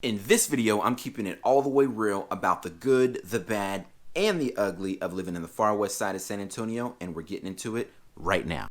In this video, I'm keeping it all the way real about the good, the bad, and the ugly of living in the far west side of San Antonio, and we're getting into it right now.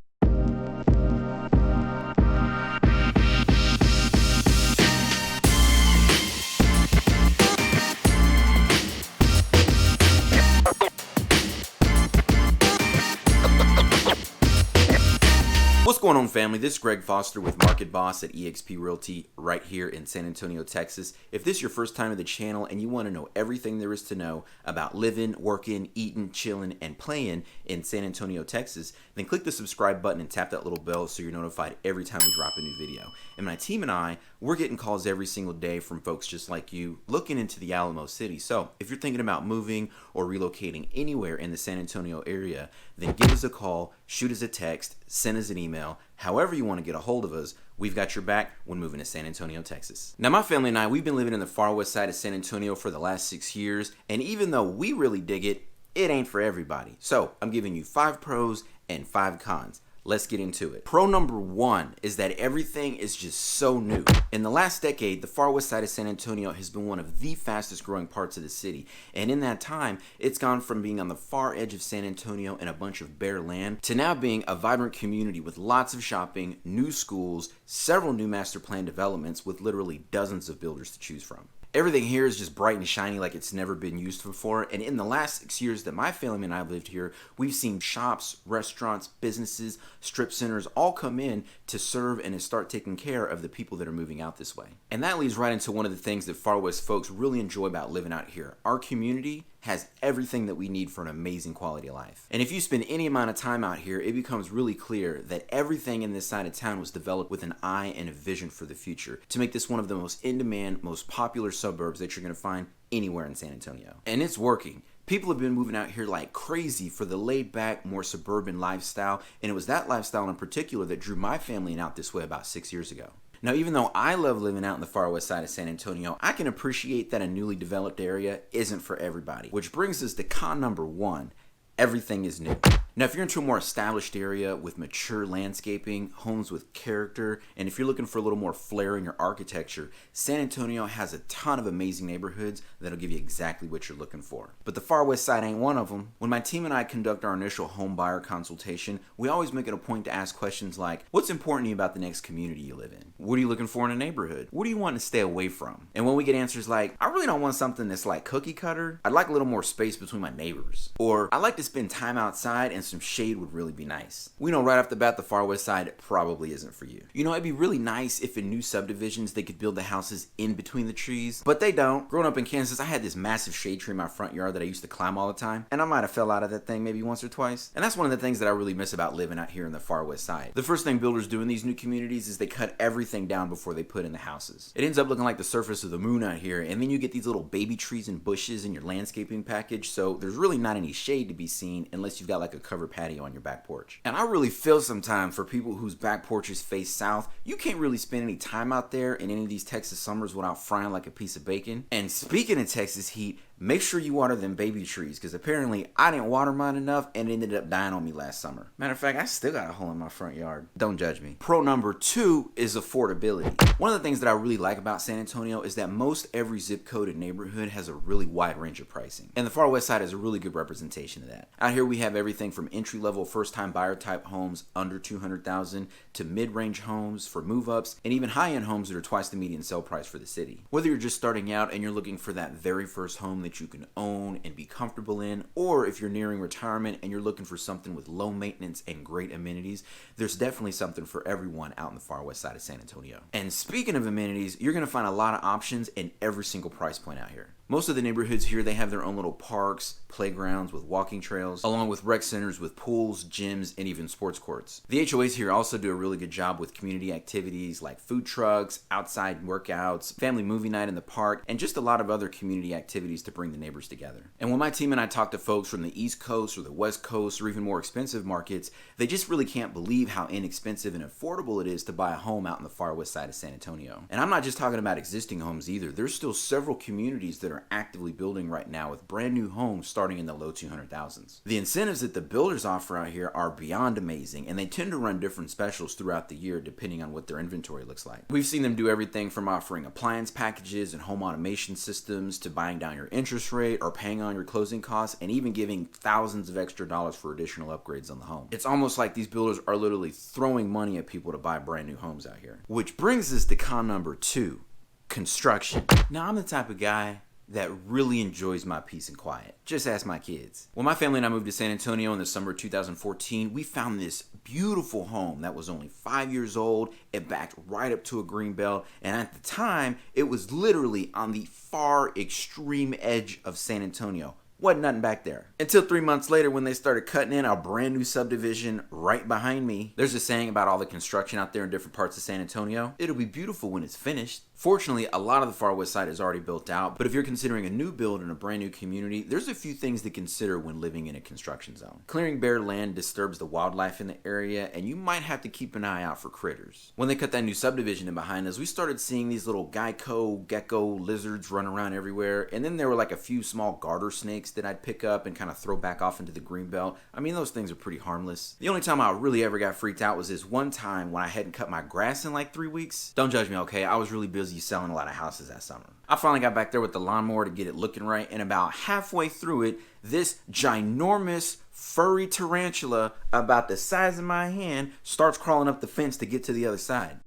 What's going on, family? This is Greg Foster with Market Boss at eXp Realty right here in San Antonio, Texas. If this is your first time to the channel and you want to know everything there is to know about living, working, eating, chilling, and playing in San Antonio, Texas, then click the subscribe button and tap that little bell so you're notified every time we drop a new video. And my team and I, we're getting calls every single day from folks just like you looking into the Alamo City. So if you're thinking about moving or relocating anywhere in the San Antonio area, then give us a call, shoot us a text, send us an email. However you want to get a hold of us, we've got your back when moving to San Antonio, Texas. Now, my family and I, we've been living in the far west side of San Antonio for the last 6 years, and even though we really dig it, it ain't for everybody. So I'm giving you 5 pros and 5 cons. Let's get into it. Pro number 1 is that everything is just so new. In the last decade, the far west side of San Antonio has been one of the fastest growing parts of the city. And in that time, it's gone from being on the far edge of San Antonio and a bunch of bare land to now being a vibrant community with lots of shopping, new schools, several new master plan developments with literally dozens of builders to choose from. Everything here is just bright and shiny like it's never been used before, and in the last 6 years that my family and I have lived here, we've seen shops, restaurants, businesses, strip centers all come in to serve and to start taking care of the people that are moving out this way. And that leads right into one of the things that far west folks really enjoy about living out here. Our community has everything that we need for an amazing quality of life. And if you spend any amount of time out here, it becomes really clear that everything in this side of town was developed with an eye and a vision for the future to make this one of the most in-demand, most popular suburbs that you're going to find anywhere in San Antonio. And it's working. People have been moving out here like crazy for the laid-back, more suburban lifestyle, and it was that lifestyle in particular that drew my family out this way about 6 years ago. Now, even though I love living out in the far west side of San Antonio, I can appreciate that a newly developed area isn't for everybody. Which brings us to con number 1. Everything is new. Now, if you're into a more established area with mature landscaping, homes with character, and if you're looking for a little more flair in your architecture, San Antonio has a ton of amazing neighborhoods that'll give you exactly what you're looking for. But the far west side ain't one of them. When my team and I conduct our initial home buyer consultation, we always make it a point to ask questions like, what's important to you about the next community you live in? What are you looking for in a neighborhood? What do you want to stay away from? And when we get answers like, I really don't want something that's like cookie cutter. I'd like a little more space between my neighbors. Or I'd like to spend time outside and some shade would really be nice. We know right off the bat the far west side probably isn't for you. You know, it'd be really nice if in new subdivisions they could build the houses in between the trees, but they don't. Growing up in Kansas, I had this massive shade tree in my front yard that I used to climb all the time, and I might have fell out of that thing maybe once or twice. And that's one of the things that I really miss about living out here in the far west side. The first thing builders do in these new communities is they cut everything down before they put in the houses. It ends up looking like the surface of the moon out here, and then you get these little baby trees and bushes in your landscaping package, so there's really not any shade to be seen unless you've got like a covered patio on your back porch. And I really feel sometimes for people whose back porches face south, you can't really spend any time out there in any of these Texas summers without frying like a piece of bacon. And speaking of Texas heat, make sure you water them baby trees, because apparently I didn't water mine enough and it ended up dying on me last summer. Matter of fact, I still got a hole in my front yard. Don't judge me. Pro number 2 is affordability. One of the things that I really like about San Antonio is that most every zip code and neighborhood has a really wide range of pricing. And the far west side is a really good representation of that. Out here we have everything from entry-level first-time buyer type homes under $200,000 to mid-range homes for move-ups and even high-end homes that are twice the median sale price for the city. Whether you're just starting out and you're looking for that very first home that you can own and be comfortable in, or if you're nearing retirement and you're looking for something with low maintenance and great amenities, there's definitely something for everyone out in the far west side of San Antonio. And speaking of amenities, you're going to find a lot of options in every single price point out here. Most of the neighborhoods here, they have their own little parks, playgrounds with walking trails, along with rec centers with pools, gyms, and even sports courts. The HOAs here also do a really good job with community activities like food trucks, outside workouts, family movie night in the park, and just a lot of other community activities to bring the neighbors together. And when my team and I talk to folks from the East Coast or the West Coast or even more expensive markets, they just really can't believe how inexpensive and affordable it is to buy a home out in the far west side of San Antonio. And I'm not just talking about existing homes either. There's still several communities that are are actively building right now with brand new homes starting in the low 200,000s. The incentives that the builders offer out here are beyond amazing, and they tend to run different specials throughout the year depending on what their inventory looks like. We've seen them do everything from offering appliance packages and home automation systems to buying down your interest rate or paying on your closing costs, and even giving thousands of extra dollars for additional upgrades on the home. It's almost like these builders are literally throwing money at people to buy brand new homes out here. Which brings us to con number 2, construction. Now, I'm the type of guy that really enjoys my peace and quiet. Just ask my kids. When my family and I moved to San Antonio in the summer of 2014, we found this beautiful home that was only 5 years old. It backed right up to a green belt, and at the time, it was literally on the far extreme edge of San Antonio. Wasn't nothing back there. Until 3 months later when they started cutting in a brand new subdivision right behind me. There's a saying about all the construction out there in different parts of San Antonio. It'll be beautiful when it's finished. Fortunately, a lot of the far west side is already built out, but if you're considering a new build in a brand new community, there's a few things to consider when living in a construction zone. Clearing bare land disturbs the wildlife in the area, and you might have to keep an eye out for critters. When they cut that new subdivision in behind us, we started seeing these little gecko lizards run around everywhere, and then there were like a few small garter snakes that I'd pick up and kind of throw back off into the greenbelt. I mean, those things are pretty harmless. The only time I really ever got freaked out was this one time when I hadn't cut my grass in like 3 weeks. Don't judge me, okay? I was really busy selling a lot of houses that summer. I finally got back there with the lawnmower to get it looking right, and about halfway through it, this ginormous furry tarantula about the size of my hand starts crawling up the fence to get to the other side.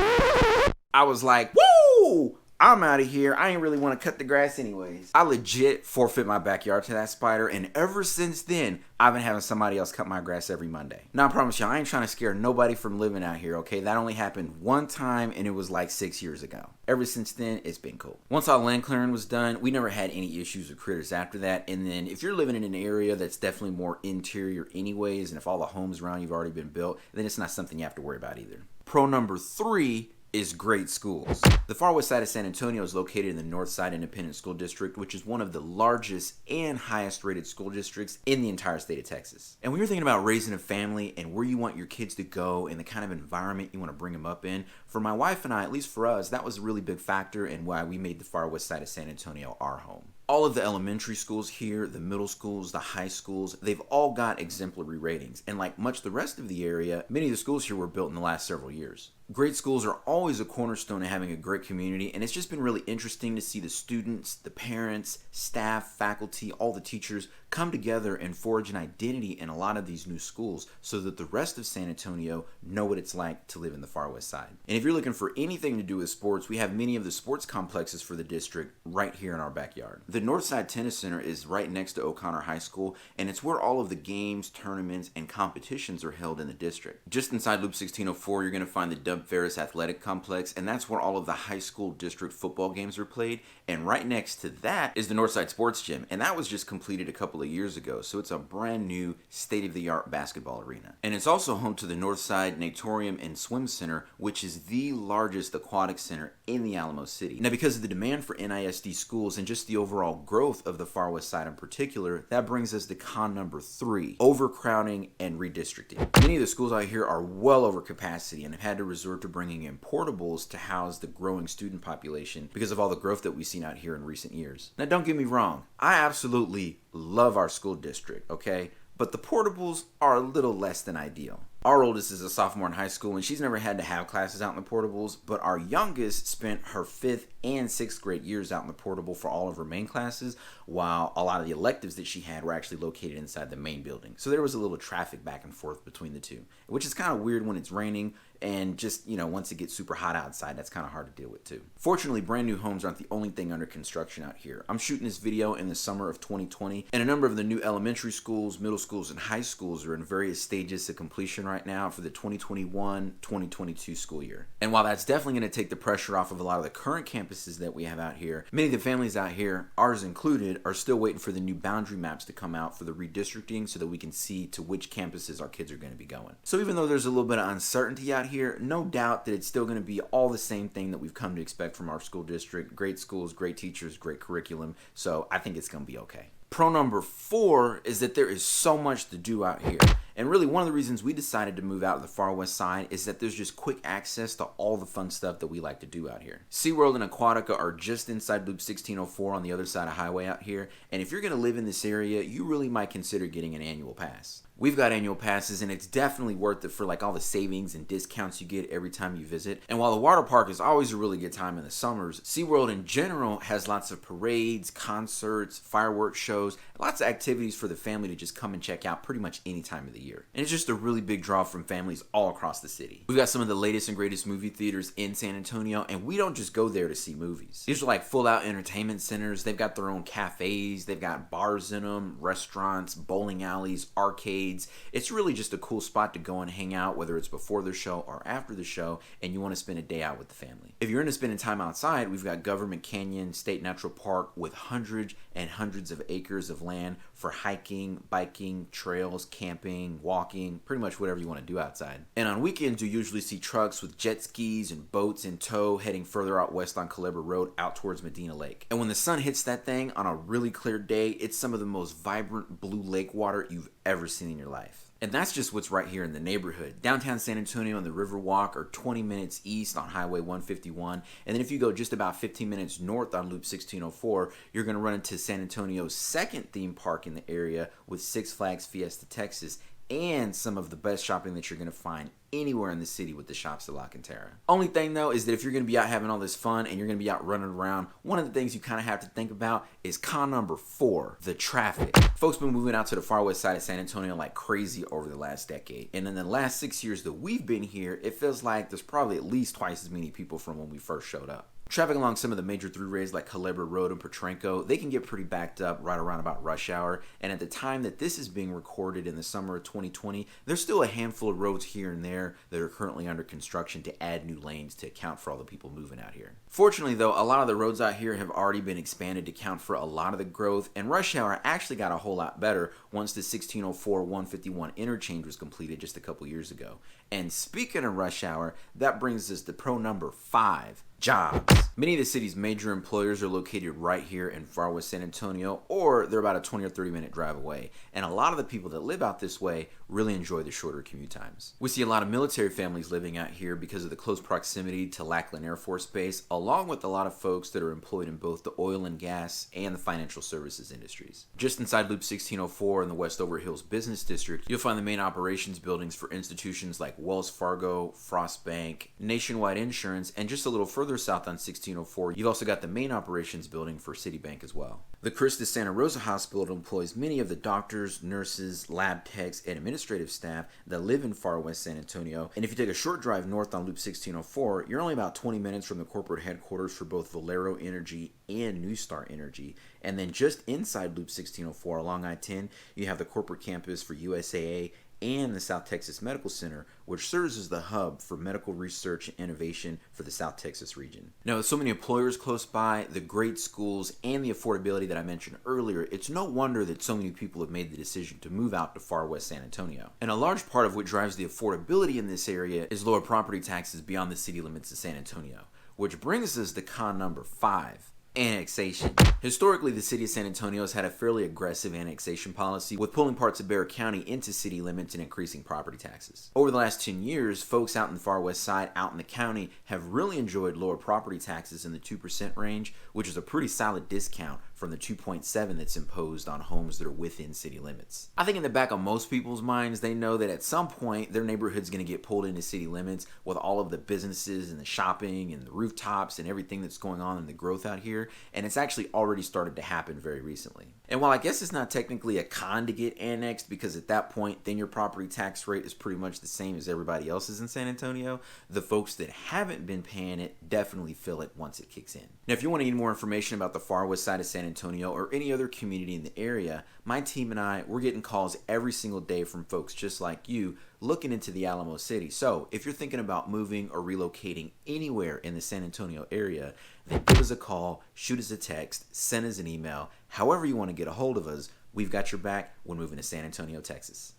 I was like, woo! I'm out of here. I ain't really want to cut the grass anyways. I legit forfeit my backyard to that spider, and ever since then, I've been having somebody else cut my grass every Monday. Now, I promise y'all, I ain't trying to scare nobody from living out here, okay? That only happened one time, and it was like 6 years ago. Ever since then, it's been cool. Once all land clearing was done, we never had any issues with critters after that, and then if you're living in an area that's definitely more interior anyways, and if all the homes around you've already been built, then it's not something you have to worry about either. Pro number 3 is great schools. The far west side of San Antonio is located in the North Side Independent School District, which is one of the largest and highest rated school districts in the entire state of Texas. And when you're thinking about raising a family and where you want your kids to go and the kind of environment you want to bring them up in, for my wife and I, at least for us, that was a really big factor in why we made the far west side of San Antonio our home. All of the elementary schools here, the middle schools, the high schools, they've all got exemplary ratings. And like much the rest of the area, many of the schools here were built in the last several years. Great schools are always a cornerstone of having a great community, and it's just been really interesting to see the students, the parents, staff, faculty, all the teachers come together and forge an identity in a lot of these new schools so that the rest of San Antonio know what it's like to live in the far west side. And if you're looking for anything to do with sports, we have many of the sports complexes for the district right here in our backyard. The Northside Tennis Center is right next to O'Connor High School, and it's where all of the games, tournaments, and competitions are held in the district. Just inside Loop 1604, you're going to find the Dub Ferris Athletic Complex, and that's where all of the high school district football games are played. And right next to that is the Northside Sports Gym, and that was just completed a couple of years ago, so it's a brand new state-of-the-art basketball arena. And it's also home to the Northside Natorium and Swim Center, which is the largest aquatic center in the Alamo City. Now, because of the demand for NISD schools and just the overall growth of the far west side in particular, that brings us to con number 3, overcrowding and redistricting. Many of the schools out here are well over capacity and have had to resort to bringing in portables to house the growing student population because of all the growth that we've seen out here in recent years. Now, don't get me wrong, I absolutely love our school district, okay? But the portables are a little less than ideal. Our oldest is a sophomore in high school, and she's never had to have classes out in the portables, but our youngest spent her 5th and 6th grade years out in the portable for all of her main classes, while a lot of the electives that she had were actually located inside the main building. So there was a little traffic back and forth between the two, which is kind of weird when it's raining, and just, you know, once it gets super hot outside, that's kind of hard to deal with too. Fortunately, brand new homes aren't the only thing under construction out here. I'm shooting this video in the summer of 2020, and a number of the new elementary schools, middle schools, and high schools are in various stages of completion right now for the 2021-2022 school year. And while that's definitely going to take the pressure off of a lot of the current campuses that we have out here, many of the families out here, ours included, are still waiting for the new boundary maps to come out for the redistricting so that we can see to which campuses our kids are going to be going. So even though there's a little bit of uncertainty out here, no doubt that it's still going to be all the same thing that we've come to expect from our school district. Great schools, great teachers, great curriculum. So I think it's going to be okay. Pro number 4 is that there is so much to do out here. And really, one of the reasons we decided to move out to the far west side is that there's just quick access to all the fun stuff that we like to do out here. SeaWorld and Aquatica are just inside Loop 1604 on the other side of highway out here, and if you're going to live in this area, you really might consider getting an annual pass. We've got annual passes, and it's definitely worth it for like all the savings and discounts you get every time you visit. And while the water park is always a really good time in the summers, SeaWorld in general has lots of parades, concerts, fireworks shows, lots of activities for the family to just come and check out pretty much any time of the year. And it's just a really big draw from families all across the city. We've got some of the latest and greatest movie theaters in San Antonio, and we don't just go there to see movies. These are like full-out entertainment centers. They've got their own cafes, they've got bars in them, restaurants, bowling alleys, arcades. It's really just a cool spot to go and hang out, whether it's before the show or after the show, and you want to spend a day out with the family. If you're into spending time outside, we've got Government Canyon State Natural Park with hundreds and hundreds of acres of land for hiking, biking, trails, camping, walking, pretty much whatever you want to do outside. And on weekends, you usually see trucks with jet skis and boats in tow heading further out west on Culebra Road out towards Medina Lake. And when the sun hits that thing on a really clear day, it's some of the most vibrant blue lake water you've ever seen in your life. And that's just what's right here in the neighborhood. Downtown San Antonio and the Riverwalk are 20 minutes east on Highway 151. And then if you go just about 15 minutes north on Loop 1604, you're going to run into San Antonio's second theme park in the area with Six Flags Fiesta Texas, and some of the best shopping that you're going to find anywhere in the city with the Shops de la Cantera. Only thing though is that if you're going to be out having all this fun and you're going to be out running around, one of the things you kind of have to think about is con number 4, the traffic. Folks been moving out to the far west side of San Antonio like crazy over the last decade. And in the last 6 years that we've been here, it feels like there's probably at least twice as many people from when we first showed up. Traffic along some of the major throughways like Culebra Road and Potranco, they can get pretty backed up right around about rush hour. And at the time that this is being recorded in the summer of 2020, there's still a handful of roads here and there that are currently under construction to add new lanes to account for all the people moving out here. Fortunately though, a lot of the roads out here have already been expanded to account for a lot of the growth, and rush hour actually got a whole lot better once the 1604-151 interchange was completed just a couple years ago. And speaking of rush hour, that brings us to pro number 5. Jobs. Many of the city's major employers are located right here in far west San Antonio, or they're about a 20 or 30 minute drive away. And a lot of the people that live out this way really enjoy the shorter commute times. We see a lot of military families living out here because of the close proximity to Lackland Air Force Base, along with a lot of folks that are employed in both the oil and gas and the financial services industries. Just inside Loop 1604 in the Westover Hills Business District, you'll find the main operations buildings for institutions like Wells Fargo, Frost Bank, Nationwide Insurance, and just a little further south on 1604, you've also got the main operations building for Citibank as well. The Christus Santa Rosa Hospital employs many of the doctors, nurses, lab techs, and administrative staff that live in far west San Antonio. And if you take a short drive north on Loop 1604, you're only about 20 minutes from the corporate headquarters for both Valero Energy and New Star Energy. And then just inside Loop 1604 along I-10, you have the corporate campus for USAA and the South Texas Medical Center, which serves as the hub for medical research and innovation for the South Texas region. Now, with so many employers close by, the great schools, and the affordability that I mentioned earlier, it's no wonder that so many people have made the decision to move out to far west San Antonio. And a large part of what drives the affordability in this area is lower property taxes beyond the city limits of San Antonio, which brings us to con number 5. Annexation. Historically, the city of San Antonio has had a fairly aggressive annexation policy, with pulling parts of Bexar County into city limits and increasing property taxes. Over the last 10 years, folks out in the far west side, out in the county, have really enjoyed lower property taxes in the 2% range, which is a pretty solid discount from the 2.7 that's imposed on homes that are within city limits. I think in the back of most people's minds, they know that at some point their neighborhood's going to get pulled into city limits with all of the businesses and the shopping and the rooftops and everything that's going on in the growth out here, and it's actually already started to happen very recently. And while I guess it's not technically a con to get annexed, because at that point then your property tax rate is pretty much the same as everybody else's in San Antonio, the folks that haven't been paying it definitely feel it once it kicks in. Now, if you want to need more information about the far west side of San Antonio or any other community in the area, my team and I, we're getting calls every single day from folks just like you looking into the Alamo City. So if you're thinking about moving or relocating anywhere in the San Antonio area, then give us a call, shoot us a text, send us an email, however you want to get a hold of us. We've got your back when moving to San Antonio, Texas.